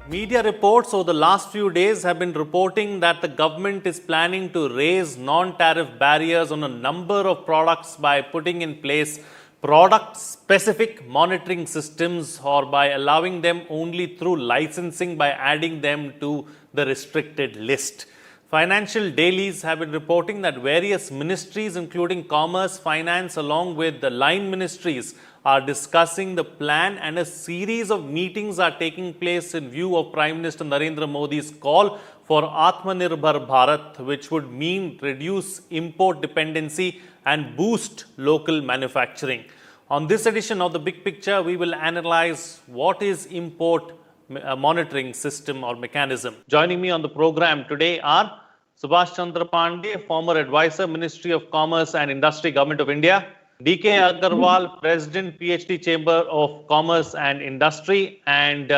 Media reports over the last few days have been reporting that the government is planning to raise non-tariff barriers on a number of products by putting in place product-specific monitoring systems or by allowing them only through licensing by adding them to the restricted list. Financial dailies have been reporting that various ministries, including Commerce, Finance, along with the line ministries, are discussing the plan, and a series of meetings are taking place in view of Prime Minister Narendra Modi's call for Atmanirbhar Bharat, which would mean reduce import dependency and boost local manufacturing. On this edition of The Big Picture, we will analyze what is import monitoring system or mechanism. Joining me on the program today are Subhash Chandra Pandey, former advisor, Ministry of Commerce and Industry, Government of India; D.K. Agarwal, President, PhD Chamber of Commerce and Industry; and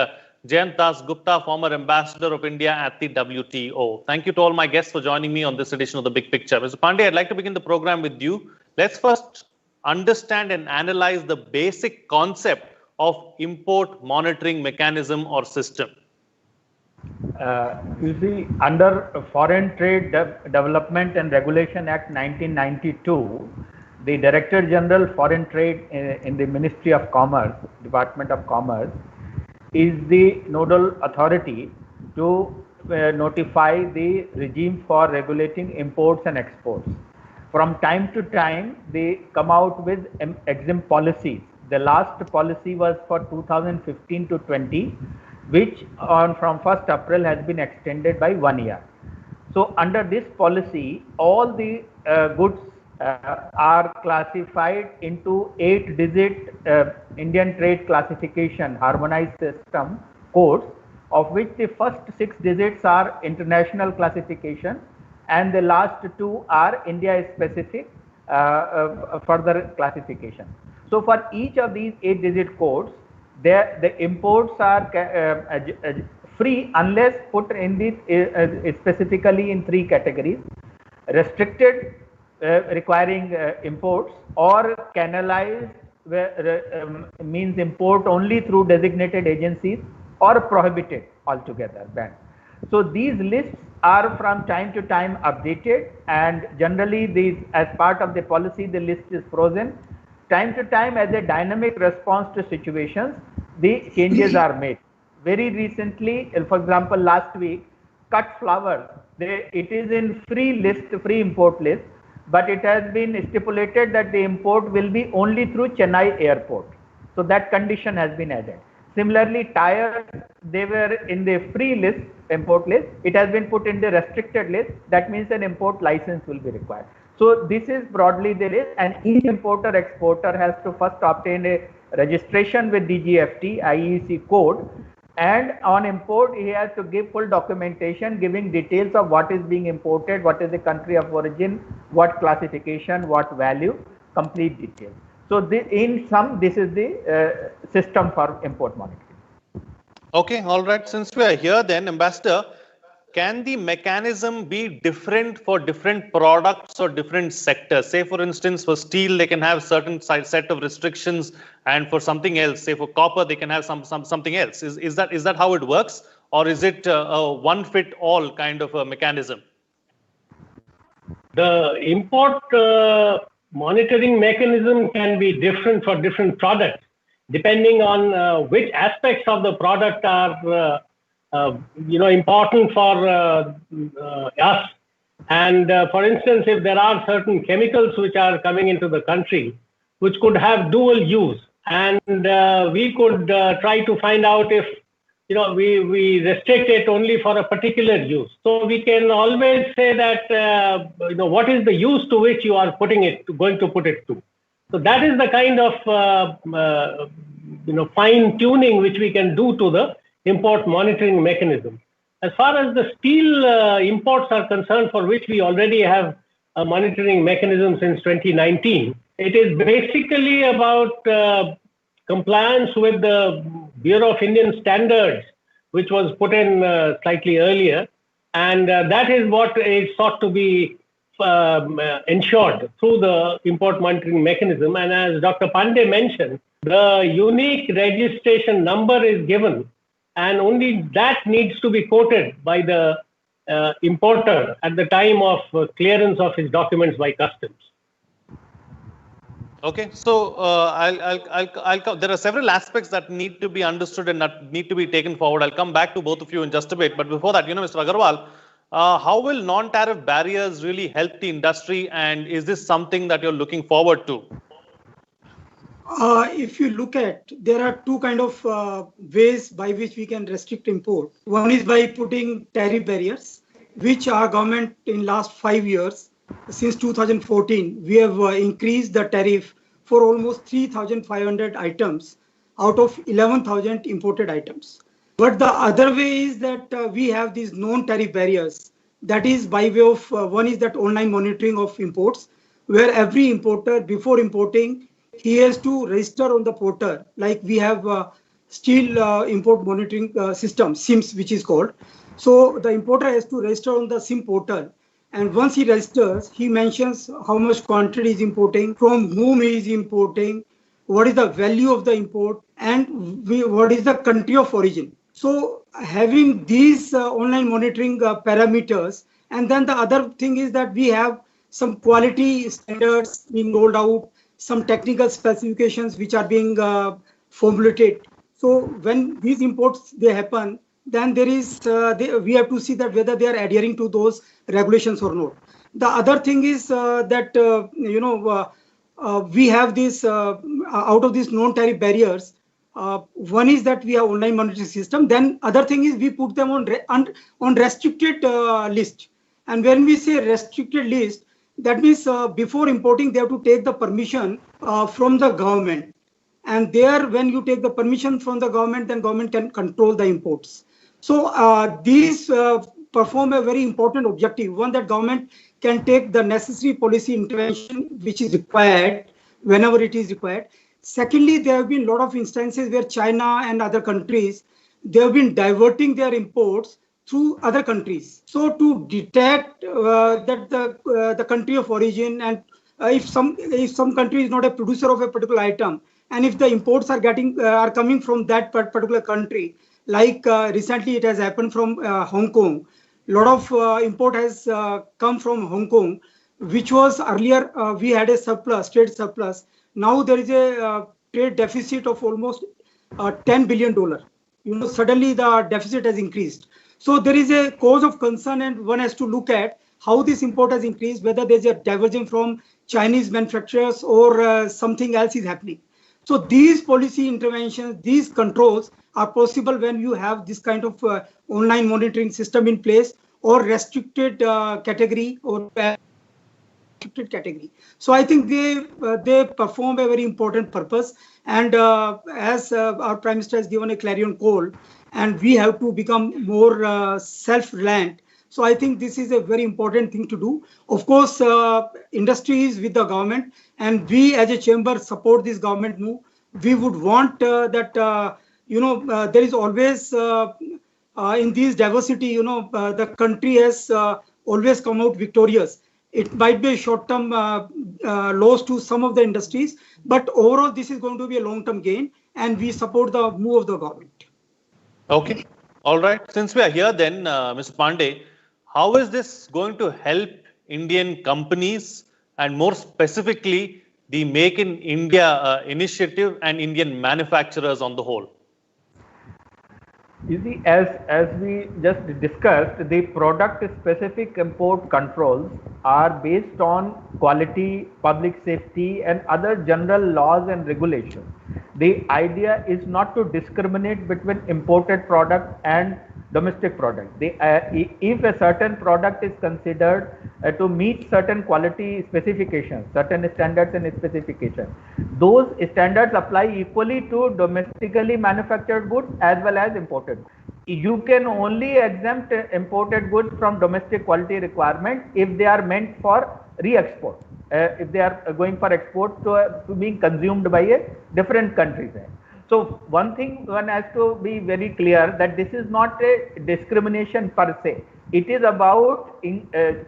Jayant Das Gupta, former Ambassador of India at the WTO. Thank you to all my guests for joining me on this edition of The Big Picture. Mr. Pandey, I'd like to begin the program with you. Let's first understand and analyze the basic concept of import monitoring mechanism or system. You see, under Foreign Trade Development and Regulation Act 1992, the Director General Foreign Trade in the Ministry of Commerce, Department of Commerce, is the nodal authority to notify the regime for regulating imports and exports. From time to time, they come out with exempt policies. The last policy was for 2015 to 20, which from 1st April has been extended by 1 year. So under this policy, all the goods are classified into 8-digit Indian trade classification harmonized system codes, of which the first 6 digits are international classification and the last 2 are India specific further classification. So for each of these 8-digit codes, the imports are free unless put in this specifically in 3 categories: restricted, requiring imports, or canalized, means import only through designated agencies, or prohibited altogether, banned. So these lists are from time to time updated, and generally these, as part of the policy, the list is frozen. Time to time, as a dynamic response to situations, the changes are made. Very recently, for example, last week, cut flowers, it is in free import list, but it has been stipulated that the import will be only through Chennai airport. So that condition has been added. Similarly, tires, they were in the free list, import list. It has been put in the restricted list. That means an import license will be required. So this is broadly the list, and each importer exporter has to first obtain a registration with DGFT IEC code, and on import he has to give full documentation giving details of what is being imported, what is the country of origin, what classification, what value, complete details. So in sum, this is the system for import monitoring. Okay, all right. Since we are here then, Ambassador, can the mechanism be different for different products or different sectors? Say, for instance, for steel, they can have certain set of restrictions, and for something else, say for copper, they can have something else. Is that how it works, or is it a one-fit-all kind of a mechanism? The import monitoring mechanism can be different for different products, depending on which aspects of the product are important for us. And for instance, if there are certain chemicals which are coming into the country, which could have dual use, and we could try to find out if we restrict it only for a particular use. So we can always say that what is the use to which you are going to put it to. So that is the kind of fine tuning which we can do to the import monitoring mechanism. As far as the steel imports are concerned, for which we already have a monitoring mechanism since 2019, it is basically about compliance with the Bureau of Indian Standards, which was put in slightly earlier, and that is what is sought to be ensured through the import monitoring mechanism. And as Dr. Pandey mentioned, the unique registration number is given and only that needs to be quoted by the importer at the time of clearance of his documents by customs. Okay, so there are several aspects that need to be understood and that need to be taken forward. I'll come back to both of you in just a bit. But before that, Mr. Agarwal, how will non-tariff barriers really help the industry, and is this something that you're looking forward to? If you look at, there are two kind of ways by which we can restrict import. One is by putting tariff barriers, which our government in last 5 years, since 2014, we have increased the tariff for almost 3,500 items out of 11,000 imported items. But the other way is that we have these non-tariff barriers. That is by way of, one is that online monitoring of imports, where every importer, before importing, he has to register on the portal. Like we have steel import monitoring system, SIMS, which is called. So the importer has to register on the SIM portal. And once he registers, he mentions how much quantity is importing, from whom he is importing, what is the value of the import, and what is the country of origin. So having these online monitoring parameters, and then the other thing is that we have some quality standards being rolled out, some technical specifications which are being formulated. So when these imports they happen, then there is we have to see that whether they are adhering to those regulations or not. The other thing is that we have this out of these non-tariff barriers. One is that we have online monitoring system. Then other thing is we put them on restricted list. And when we say restricted list, that means before importing they have to take the permission from the government. And there, when you take the permission from the government, then government can control the imports. So these perform a very important objective. One, that government can take the necessary policy intervention which is required whenever it is required. Secondly, there have been a lot of instances where China and other countries, they have been diverting their imports through other countries. So to detect that the country of origin, and if some country is not a producer of a particular item, and if the imports are coming from that particular country, like recently it has happened from Hong Kong. A lot of import has come from Hong Kong, which was earlier we had a surplus, trade surplus. Now there is a trade deficit of almost $10 billion. Suddenly the deficit has increased. So there is a cause of concern, and one has to look at how this import has increased, whether there is a diversion from Chinese manufacturers or something else is happening. So these policy interventions, these controls are possible when you have this kind of online monitoring system in place, or restricted category or restricted category. So I think they perform a very important purpose. And as our Prime Minister has given a clarion call, and we have to become more self-reliant. So I think this is a very important thing to do. Of course, industry is with the government, and we as a chamber support this government move. We would want that, there is always in this diversity, the country has always come out victorious. It might be a short-term loss to some of the industries, but overall this is going to be a long-term gain, and we support the move of the government. Okay. All right. Since we are here then, Mr. Pandey, how is this going to help Indian companies, and more specifically the Make in India initiative and Indian manufacturers on the whole? You see, as we just discussed, the product-specific import controls are based on quality, public safety, and other general laws and regulations. The idea is not to discriminate between imported product and domestic product. If a certain product is considered to meet certain quality specifications, certain standards and specifications, those standards apply equally to domestically manufactured goods as well as imported. You can only exempt imported goods from domestic quality requirement if they are meant for re-export, if they are going for export to being consumed by a different country. So one thing one has to be very clear, that this is not a discrimination per se. It is about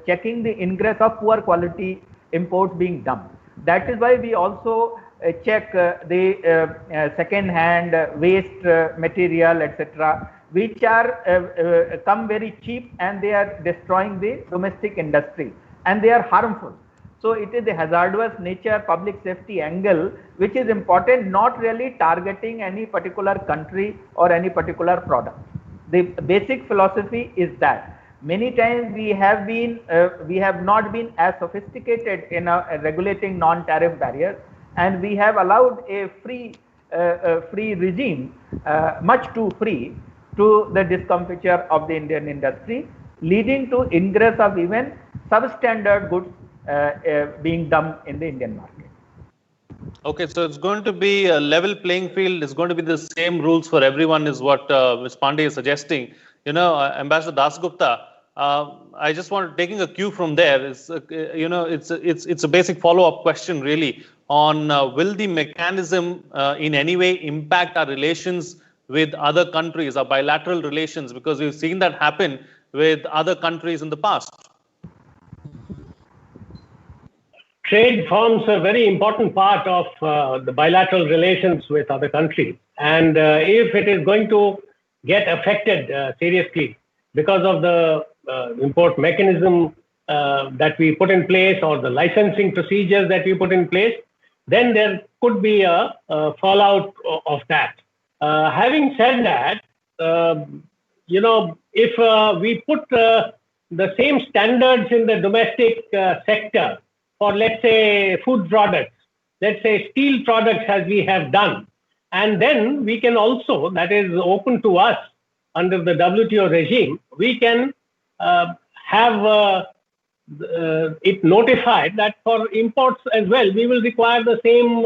checking the ingress of poor quality imports being done. That is why we also check the second hand waste material, etc. which are come very cheap, and they are destroying the domestic industry, and they are harmful. So it is the hazardous nature, public safety angle which is important, not really targeting any particular country or any particular product. The basic philosophy is that many times we have not been as sophisticated in regulating non-tariff barriers, and we have allowed a free regime, much too free, to the discomfiture of the Indian industry, leading to ingress of even substandard goods being dumped in the Indian market. Okay, so it's going to be a level playing field. It's going to be the same rules for everyone, is what Ms. Pandey is suggesting. You know, Ambassador Dasgupta, I just want taking a cue from there. It's a basic follow-up question, really, on will the mechanism in any way impact our relations with other countries, our bilateral relations, because we've seen that happen with other countries in the past. Trade forms a very important part of the bilateral relations with other countries. And if it is going to get affected seriously because of the import mechanism that we put in place, or the licensing procedures that we put in place, then there could be a fallout of that. Having said that, if we put the same standards in the domestic sector for, let's say, food products, let's say steel products, as we have done, and then we can also, that is open to us under the WTO regime, we can have it notified that for imports as well, we will require the same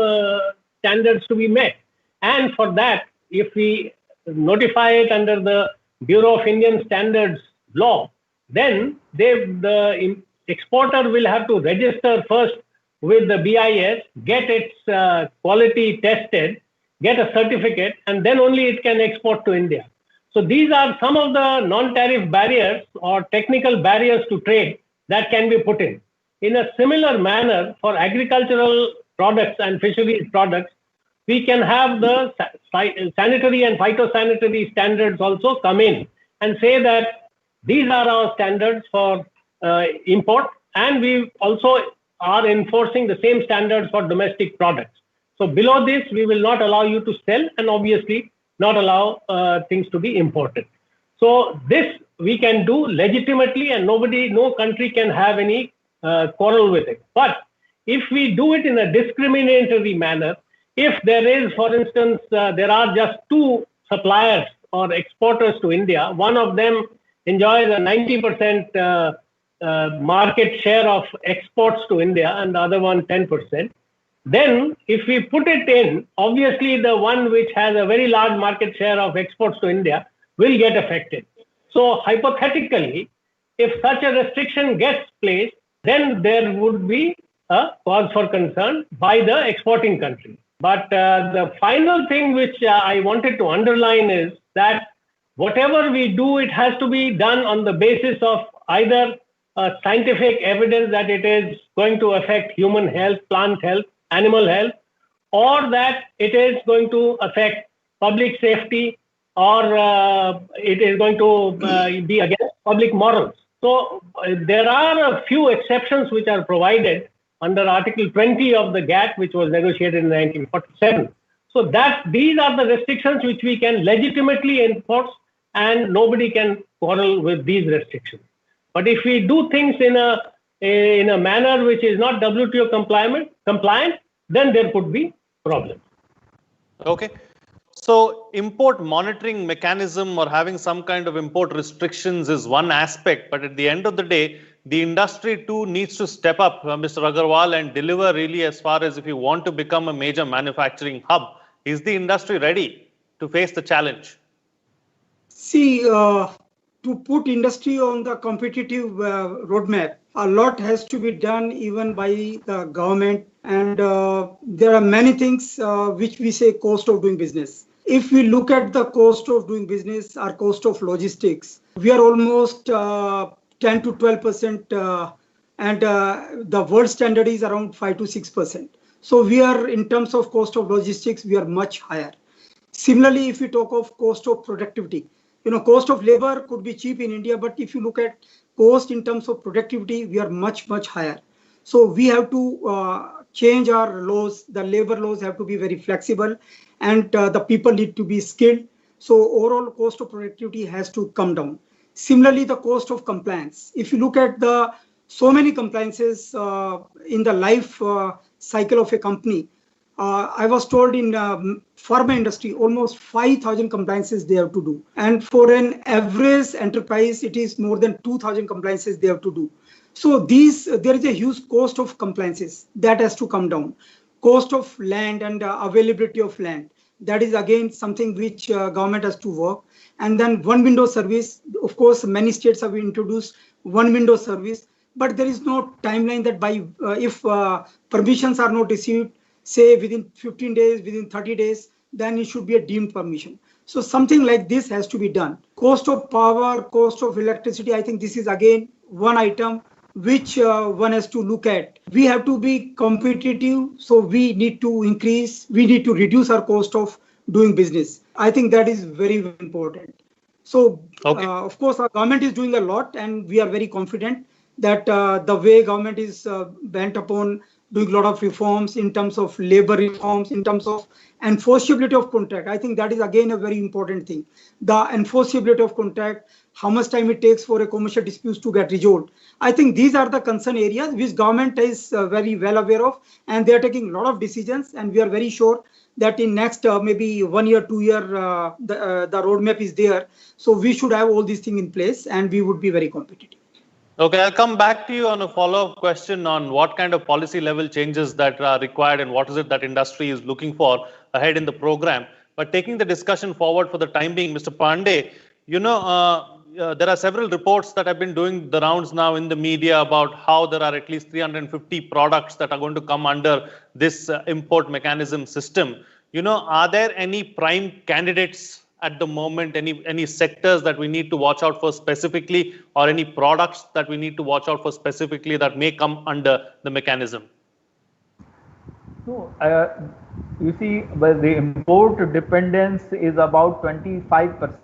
standards to be met. And for that, if we notify it under the Bureau of Indian Standards law, then the exporter will have to register first with the BIS, get its quality tested, get a certificate, and then only it can export to India. So these are some of the non-tariff barriers or technical barriers to trade that can be put in. In a similar manner, for agricultural products and fisheries products, we can have the sanitary and phytosanitary standards also come in and say that these are our standards for import, and we also are enforcing the same standards for domestic products. So below this, we will not allow you to sell, and obviously not allow things to be imported. So this we can do legitimately, and no country can have any quarrel with it. But if we do it in a discriminatory manner, if there is, for instance, there are just two suppliers or exporters to India, one of them enjoys a 90% market share of exports to India and the other one 10%. Then if we put it in, obviously the one which has a very large market share of exports to India will get affected. So hypothetically, if such a restriction gets placed, then there would be a cause for concern by the exporting country. But the final thing which I wanted to underline is that whatever we do, it has to be done on the basis of either scientific evidence that it is going to affect human health, plant health, animal health, or that it is going to affect public safety, or it is going to be against public morals. So there are a few exceptions which are provided under Article 20 of the GATT, which was negotiated in 1947. So these are the restrictions which we can legitimately enforce, and nobody can quarrel with these restrictions. But if we do things in a manner which is not WTO compliant, then there could be problems. Okay. So import monitoring mechanism or having some kind of import restrictions is one aspect, but at the end of the day, the industry too needs to step up, Mr. Agarwal, and deliver really as far as if you want to become a major manufacturing hub. Is the industry ready to face the challenge? See, to put industry on the competitive roadmap, a lot has to be done even by the government, and there are many things which we say cost of doing business. If we look at the cost of doing business or cost of logistics, we are almost 10 to 12%, and the world standard is around 5 to 6%. So we are, in terms of cost of logistics, we are much higher. Similarly, if we talk of cost of productivity, cost of labor could be cheap in India, but if you look at cost in terms of productivity, we are much, much higher. So we have to change our laws. The labor laws have to be very flexible, and the people need to be skilled. So overall cost of productivity has to come down. Similarly, the cost of compliance. If you look at so many compliances in the life cycle of a company, I was told in pharma industry, almost 5,000 compliances they have to do. And for an average enterprise, it is more than 2,000 compliances they have to do. So there is a huge cost of compliances that has to come down. Cost of land and availability of land. That is again something which government has to work. And then one window service. Of course, many states have introduced one window service, but there is no timeline that if permissions are not received, say within 15 days, within 30 days, then it should be a deemed permission. So something like this has to be done. Cost of power, cost of electricity, I think this is again one item which one has to look at. We have to be competitive, so we need to reduce our cost of doing business. I think that is very, very important. So, of course, our government is doing a lot, and we are very confident that the way government is bent upon doing a lot of reforms in terms of labor reforms, in terms of enforceability of contract. I think that is again a very important thing. The enforceability of contract, how much time it takes for a commercial dispute to get resolved. I think these are the concern areas which government is very well aware of, and they are taking a lot of decisions, and we are very sure that in next maybe 1 year, 2 year, the roadmap is there. So we should have all these things in place, and we would be very competitive. Okay, I'll come back to you on a follow-up question on what kind of policy level changes that are required and what is it that industry is looking for ahead in the program. But taking the discussion forward for the time being, Mr. Pandey, there are several reports that have been doing the rounds now in the media about how there are at least 350 products that are going to come under this import mechanism system. Are there any prime candidates at the moment, any sectors that we need to watch out for specifically, or any products that we need to watch out for specifically that may come under the mechanism? No, you see, the import dependence is about 25%,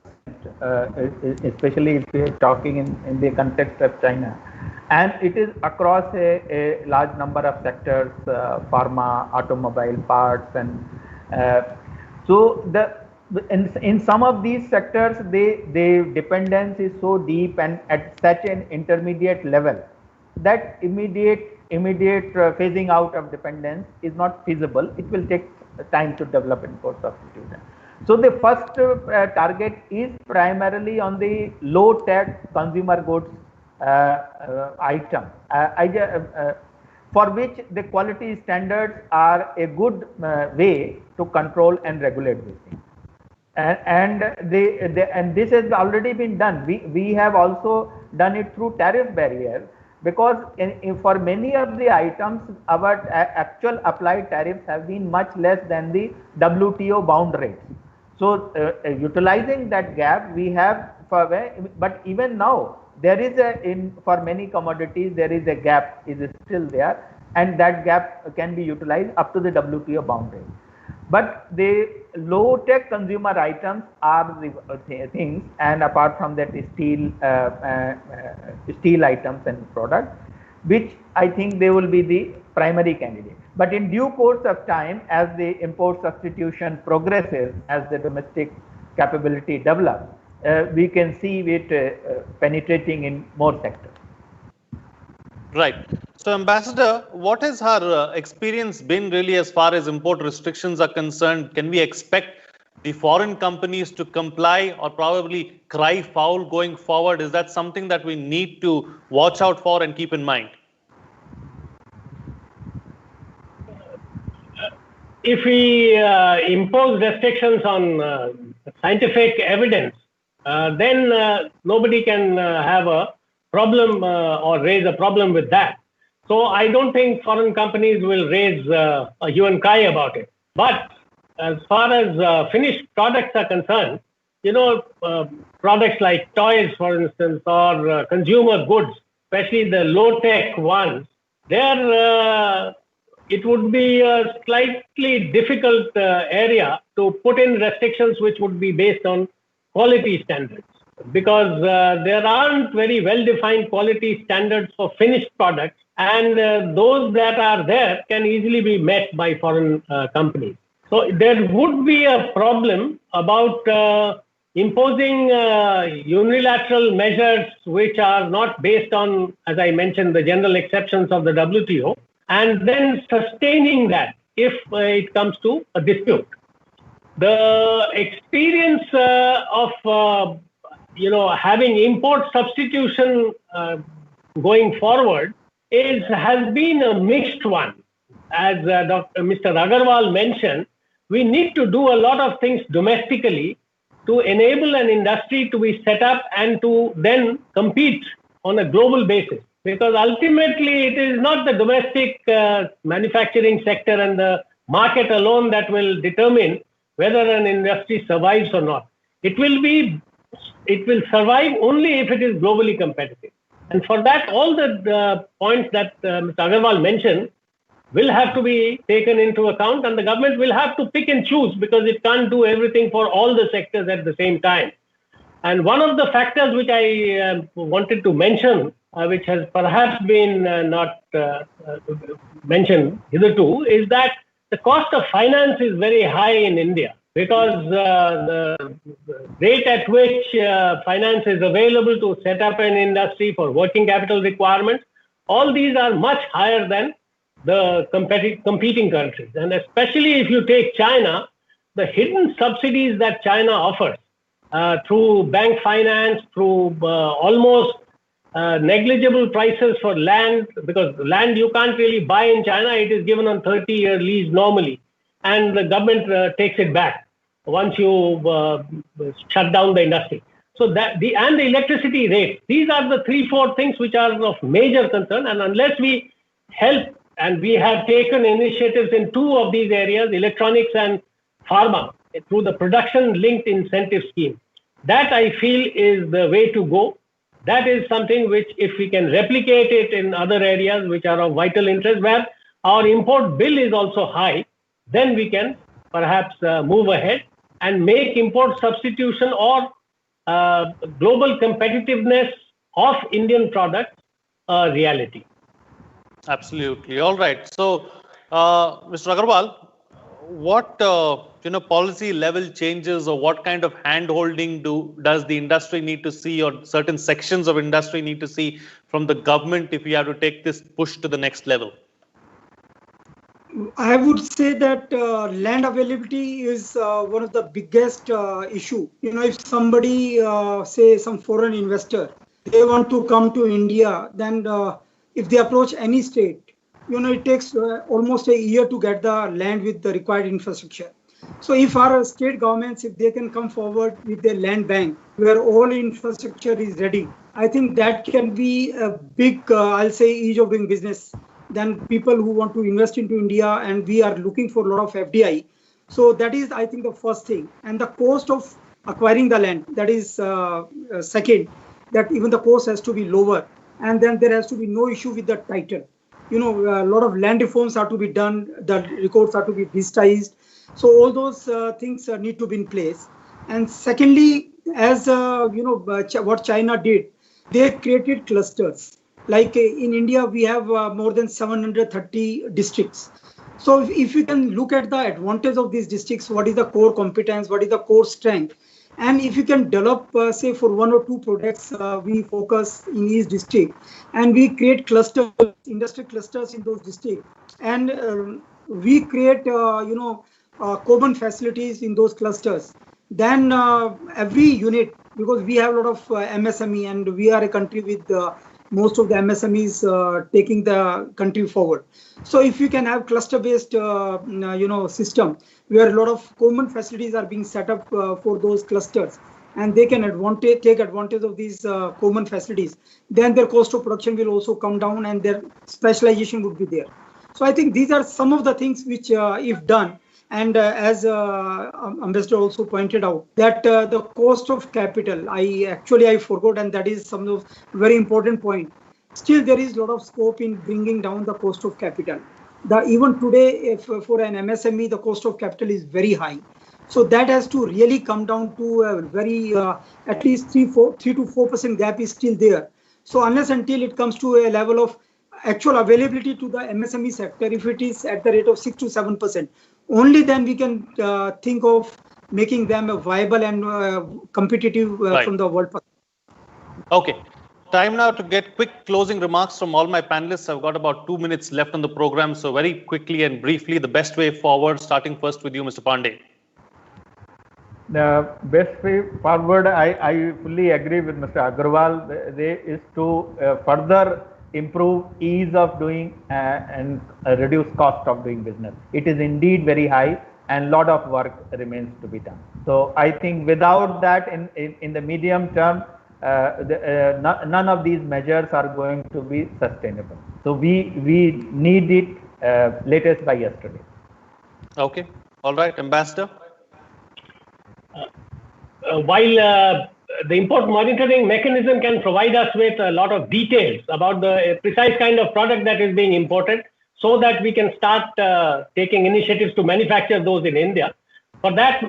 especially if we are talking in the context of China. And it is across a large number of sectors, pharma, automobile parts, and so in some of these sectors, the dependence is so deep and at such an intermediate level that immediate phasing out of dependence is not feasible. It will take time to develop import substitution. So the first target is primarily on the low-tech consumer goods item, for which the quality standards are a good way to control and regulate this thing. And this has already been done. We have also done it through tariff barriers, because for many of the items, our actual applied tariffs have been much less than the WTO bound rates. So utilizing that gap, we have, but even now there is for many commodities there is a gap is still there, and that gap can be utilized up to the WTO bound rate. But the low-tech consumer items are the things, and apart from that, steel items and products, which I think they will be the primary candidate. But in due course of time, as the import substitution progresses, as the domestic capability develops, we can see it penetrating in more sectors. Right. So, Ambassador, what has our experience been really as far as import restrictions are concerned? Can we expect the foreign companies to comply or probably cry foul going forward? Is that something that we need to watch out for and keep in mind? If we impose restrictions on scientific evidence, then nobody can have a problem or raise a problem with that. So I don't think foreign companies will raise a hue and cry about it. But as far as finished products are concerned, products like toys, for instance, or consumer goods, especially the low-tech ones, there it would be a slightly difficult area to put in restrictions which would be based on quality standards, because there aren't very well-defined quality standards for finished products, and those that are there can easily be met by foreign companies. So there would be a problem about imposing unilateral measures which are not based on, as I mentioned, the general exceptions of the WTO, and then sustaining that if it comes to a dispute. The experience of having import substitution going forward has been a mixed one. As Mr. Agarwal mentioned, we need to do a lot of things domestically to enable an industry to be set up and to then compete on a global basis. Because ultimately, it is not the domestic manufacturing sector and the market alone that will determine whether an industry survives or not. It will survive only if it is globally competitive. And for that, all the points that Mr. Agarwal mentioned will have to be taken into account, and the government will have to pick and choose, because it can't do everything for all the sectors at the same time. And one of the factors which I wanted to mention, which has perhaps been not mentioned hitherto, is that the cost of finance is very high in India, because the rate at which finance is available to set up an industry for working capital requirements, all these are much higher than the competing countries. And especially if you take China, the hidden subsidies that China offers through bank finance, through almost negligible prices for land, because land you can't really buy in China, it is given on 30-year lease normally, and the government takes it back once you shut down the industry. So and the electricity rates, these are the 3-4 things which are of major concern, and unless we help, and we have taken initiatives in 2 of these areas, electronics and pharma, through the production-linked incentive scheme. That, I feel, is the way to go. That is something which, if we can replicate it in other areas which are of vital interest, where our import bill is also high, then we can perhaps move ahead and make import substitution or global competitiveness of Indian products a reality. Absolutely. All right. So, Mr. Agarwal, what policy level changes or what kind of hand-holding does the industry need to see, or certain sections of industry need to see from the government if we have to take this push to the next level? I would say that land availability is one of the biggest issue. If somebody, say some foreign investor, they want to come to India, then if they approach any state, it takes almost a year to get the land with the required infrastructure. So if our state governments, if they can come forward with their land bank where all infrastructure is ready, I think that can be a big, I'll say, ease of doing business than people who want to invest into India, and we are looking for a lot of FDI. So that is, I think, the first thing. And the cost of acquiring the land, that is second, that even the cost has to be lower. And then there has to be no issue with the title. A lot of land reforms are to be done, the records are to be digitized. So all those things need to be in place. And secondly, as what China did, they created clusters. Like in India, we have more than 730 districts. So if you can look at the advantage of these districts, what is the core competence, what is the core strength, and if you can develop, say, for 1 or 2 products, we focus in each district, and we create clusters, industry clusters in those districts, and we create, common facilities in those clusters. Then every unit, because we have a lot of MSME, and we are a country with most of the MSMEs taking the country forward. So if you can have cluster-based, system where a lot of common facilities are being set up for those clusters, and they can take advantage of these common facilities, then their cost of production will also come down and their specialization would be there. So I think these are some of the things which, if done, and as Ambassador also pointed out, that the cost of capital, I forgot, and that is some of very important point. Still, there is a lot of scope in bringing down the cost of capital. Even today, if for an MSME, the cost of capital is very high. So that has to really come down to a very, at least 3 to 4% gap is still there. So unless until it comes to a level of actual availability to the MSME sector, if it is at the rate of 6 to 7%, only then we can think of making them a viable and competitive Right. from the world perspective. Okay. Time now to get quick closing remarks from all my panelists. I've got about 2 minutes left on the program. So very quickly and briefly, the best way forward, starting first with you, Mr. Pandey. The best way forward, I fully agree with Mr. Agarwal, is to further improve ease of doing and reduce cost of doing business. It is indeed very high and lot of work remains to be done. So I think without that in the medium term, none of these measures are going to be sustainable. So we need it latest by yesterday. Okay. All right. Ambassador. While the import monitoring mechanism can provide us with a lot of details about the precise kind of product that is being imported, so that we can start taking initiatives to manufacture those in India. For that,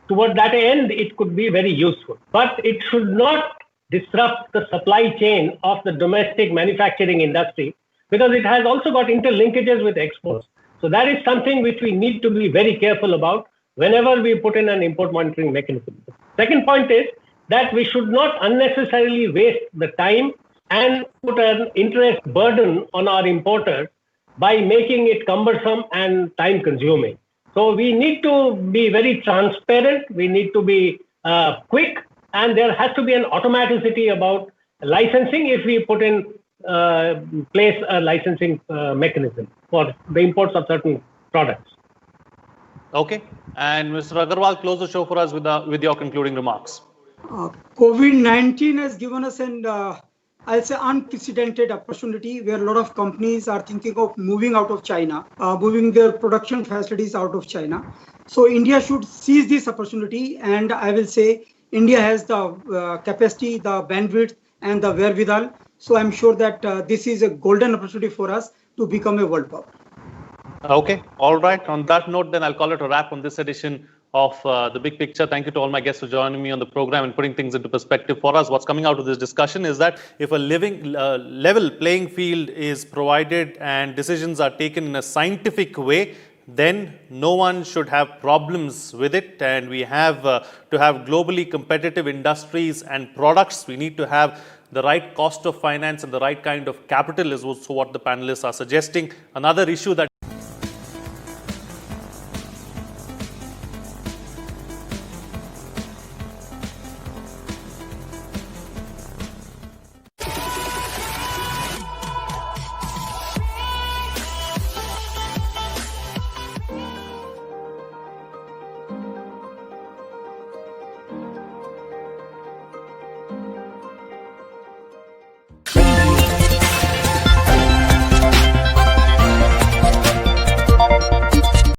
toward that end, it could be very useful. But it should not disrupt the supply chain of the domestic manufacturing industry, because it has also got interlinkages with exports. So that is something which we need to be very careful about whenever we put in an import monitoring mechanism. Second point is that we should not unnecessarily waste the time and put an interest burden on our importers by making it cumbersome and time consuming. So we need to be very transparent, we need to be quick, and there has to be an automaticity about licensing if we put in place a licensing mechanism for the imports of certain products. Okay. And Mr. Agarwal, close the show for us with your concluding remarks. COVID-19 has given us an, I'll say, unprecedented opportunity where a lot of companies are thinking of moving out of China, moving their production facilities out of China. So India should seize this opportunity, and I will say India has the capacity, the bandwidth, and the wherewithal. So I'm sure that this is a golden opportunity for us to become a world power. Okay. All right. On that note, then I'll call it a wrap on this edition of The Big Picture. Thank you to all my guests for joining me on the program and putting things into perspective for us. What's coming out of this discussion is that if a level playing field is provided and decisions are taken in a scientific way, then no one should have problems with it. And we have to have globally competitive industries and products. We need to have the right cost of finance and the right kind of capital is also what the panelists are suggesting. Another issue that